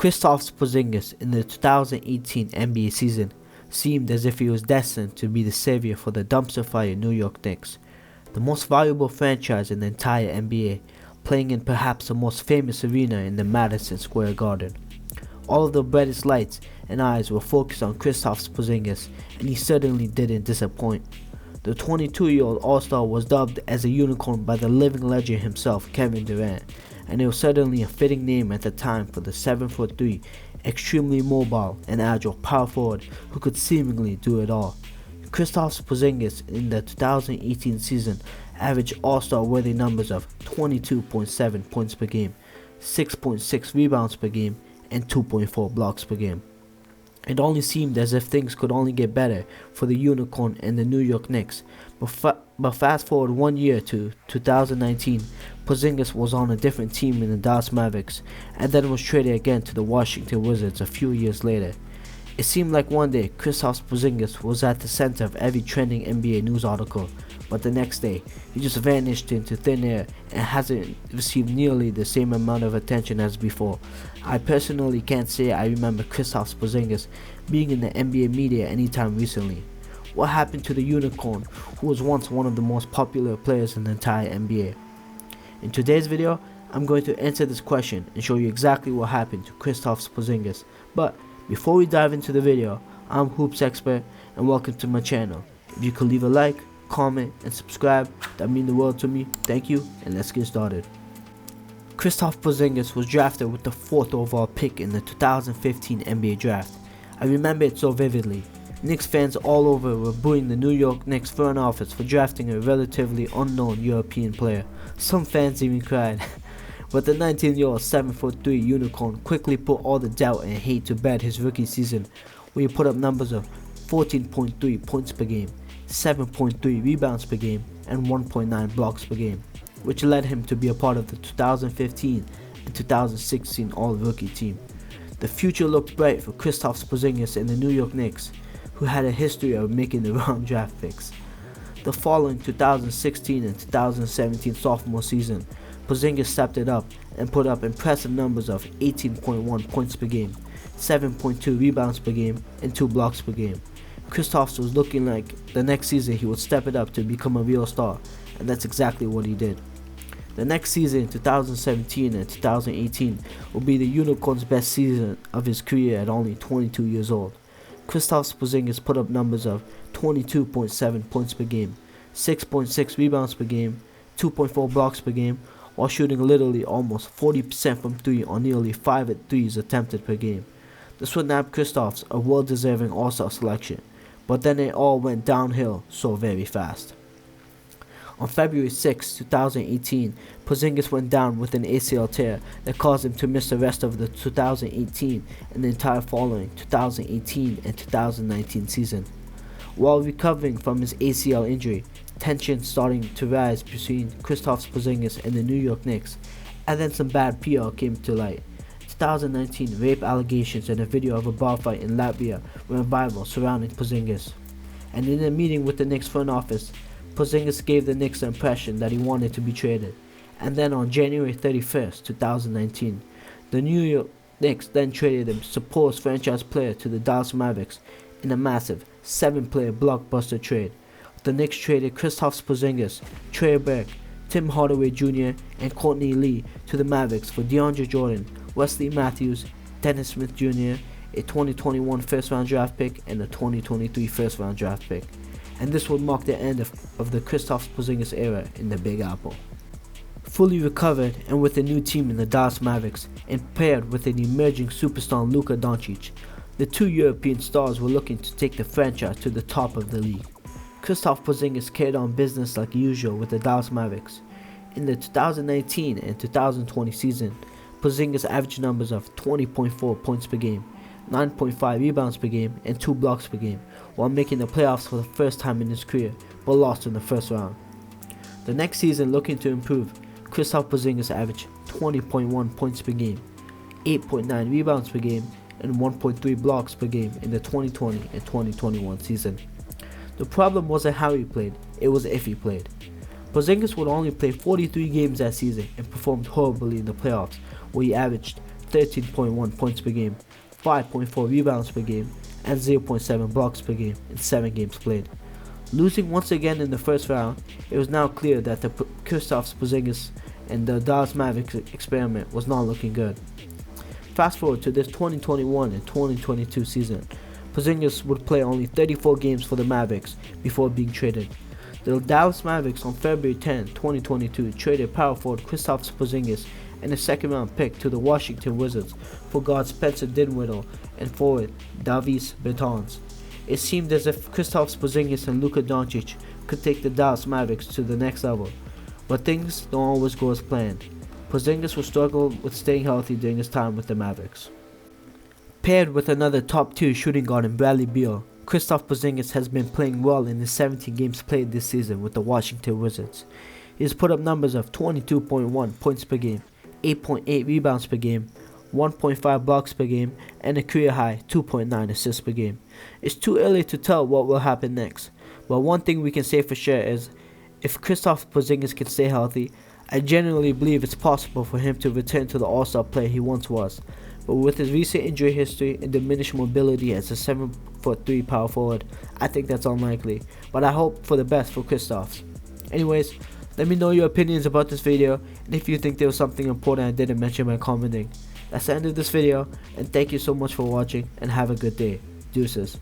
Kristaps Porzingis in the 2018 NBA season seemed as if he was destined to be the savior for the dumpster fire New York Knicks, the most valuable franchise in the entire NBA, playing in perhaps the most famous arena in the Madison Square Garden. All of the brightest lights and eyes were focused on Kristaps Porzingis, and he certainly didn't disappoint. The 22-year-old All-Star was dubbed as a unicorn by the living legend himself, Kevin Durant, and it was certainly a fitting name at the time for the 7'3", extremely mobile and agile power forward who could seemingly do it all. Kristaps Porzingis in the 2018 season averaged All-Star worthy numbers of 22.7 points per game, 6.6 rebounds per game, and 2.4 blocks per game. It only seemed as if things could only get better for the unicorn and the New York Knicks, but fast forward 1 year to 2019, Porzingis was on a different team in the Dallas Mavericks, and then was traded again to the Washington Wizards a few years later. It seemed like one day Kristaps Porzingis was at the center of every trending NBA news article, but the next day he just vanished into thin air and hasn't received nearly the same amount of attention as before. I personally can't say I remember Kristaps Porzingis being in the NBA media anytime recently. What happened to the unicorn who was once one of the most popular players in the entire NBA? In today's video, I'm going to answer this question and show you exactly what happened to Kristaps Porzingis. But before we dive into the video, I'm Hoops Expert and welcome to my channel. If you could leave a like, comment, and subscribe, that means the world to me. Thank you, and let's get started. Kristaps Porzingis was drafted with the 4th overall pick in the 2015 NBA draft. I remember it so vividly. Knicks fans all over were booing the New York Knicks front office for drafting a relatively unknown European player. Some fans even cried. But the 19-year-old 7'3" unicorn quickly put all the doubt and hate to bed his rookie season, where he put up numbers of 14.3 points per game, 7.3 rebounds per game, and 1.9 blocks per game, which led him to be a part of the 2015 and 2016 All-Rookie team. The future looked bright for Kristaps Porzingis and the New York Knicks, who had a history of making the wrong draft picks. The following 2016 and 2017 sophomore season, Porzingis stepped it up and put up impressive numbers of 18.1 points per game, 7.2 rebounds per game, and 2 blocks per game. Kristaps was looking like the next season he would step it up to become a real star, and that's exactly what he did. The next season, 2017 and 2018, will be the unicorn's best season of his career at only 22 years old. Kristaps Porzingis put up numbers of 22.7 points per game, 6.6 rebounds per game, 2.4 blocks per game, while shooting literally almost 40% from 3 on nearly 5 threes attempted per game. This would nab Kristaps a well-deserving All-Star selection, but then it all went downhill so very fast. On February 6, 2018, Porzingis went down with an ACL tear that caused him to miss the rest of the 2018 and the entire following 2018 and 2019 season. While recovering from his ACL injury, tension starting to rise between Kristaps Porzingis and the New York Knicks, and then some bad PR came to light. 2019 rape allegations and a video of a bar fight in Latvia went viral surrounding Porzingis. And in a meeting with the Knicks front office, Porzingis gave the Knicks the impression that he wanted to be traded. And then on January 31st, 2019, the New York Knicks then traded him, supposed franchise player, to the Dallas Mavericks in a massive 7-player blockbuster trade. The Knicks traded Kristaps Porzingis, Trey Burke, Tim Hardaway Jr., and Courtney Lee to the Mavericks for DeAndre Jordan, Wesley Matthews, Dennis Smith Jr., a 2021 first-round draft pick, and a 2023 first-round draft pick. And this would mark the end of the Kristaps Porzingis era in the Big Apple. Fully recovered and with a new team in the Dallas Mavericks, and paired with an emerging superstar Luka Doncic, the two European stars were looking to take the franchise to the top of the league. Kristaps Porzingis carried on business like usual with the Dallas Mavericks. In the 2019 and 2020 season, Porzingis averaged numbers of 20.4 points per game, 9.5 rebounds per game, and 2 blocks per game, while making the playoffs for the first time in his career, but lost in the first round. The next season, looking to improve, Kristaps Porzingis averaged 20.1 points per game, 8.9 rebounds per game, and 1.3 blocks per game in the 2020 and 2021 season. The problem wasn't how he played, it was if he played. Porzingis would only play 43 games that season and performed horribly in the playoffs, where he averaged 13.1 points per game, 5.4 rebounds per game, and 0.7 blocks per game in 7 games played. Losing once again in the first round, it was now clear that the Kristaps Porzingis and the Dallas Mavericks experiment was not looking good. Fast forward to this 2021 and 2022 season, Porzingis would play only 34 games for the Mavericks before being traded. The Dallas Mavericks on February 10, 2022 traded power forward Kristaps Porzingis and a second round pick to the Washington Wizards for guard Spencer Dinwiddie and forward Davis Bertans. It seemed as if Kristaps Porzingis and Luka Doncic could take the Dallas Mavericks to the next level, but things don't always go as planned. Porzingis will struggle with staying healthy during his time with the Mavericks. Paired with another top-tier shooting guard in Bradley Beal, Kristaps Porzingis has been playing well in his 17 games played this season with the Washington Wizards. He has put up numbers of 22.1 points per game, 8.8 rebounds per game, 1.5 blocks per game, and a career-high 2.9 assists per game. It's too early to tell what will happen next, but one thing we can say for sure is, if Kristaps Porzingis can stay healthy, I genuinely believe it's possible for him to return to the all-star player he once was. But with his recent injury history and diminished mobility as a 7'3" power forward, I think that's unlikely, but I hope for the best for Kristaps. Anyways, let me know your opinions about this video, and if you think there was something important I didn't mention by commenting. That's the end of this video, and thank you so much for watching, and have a good day. Deuces.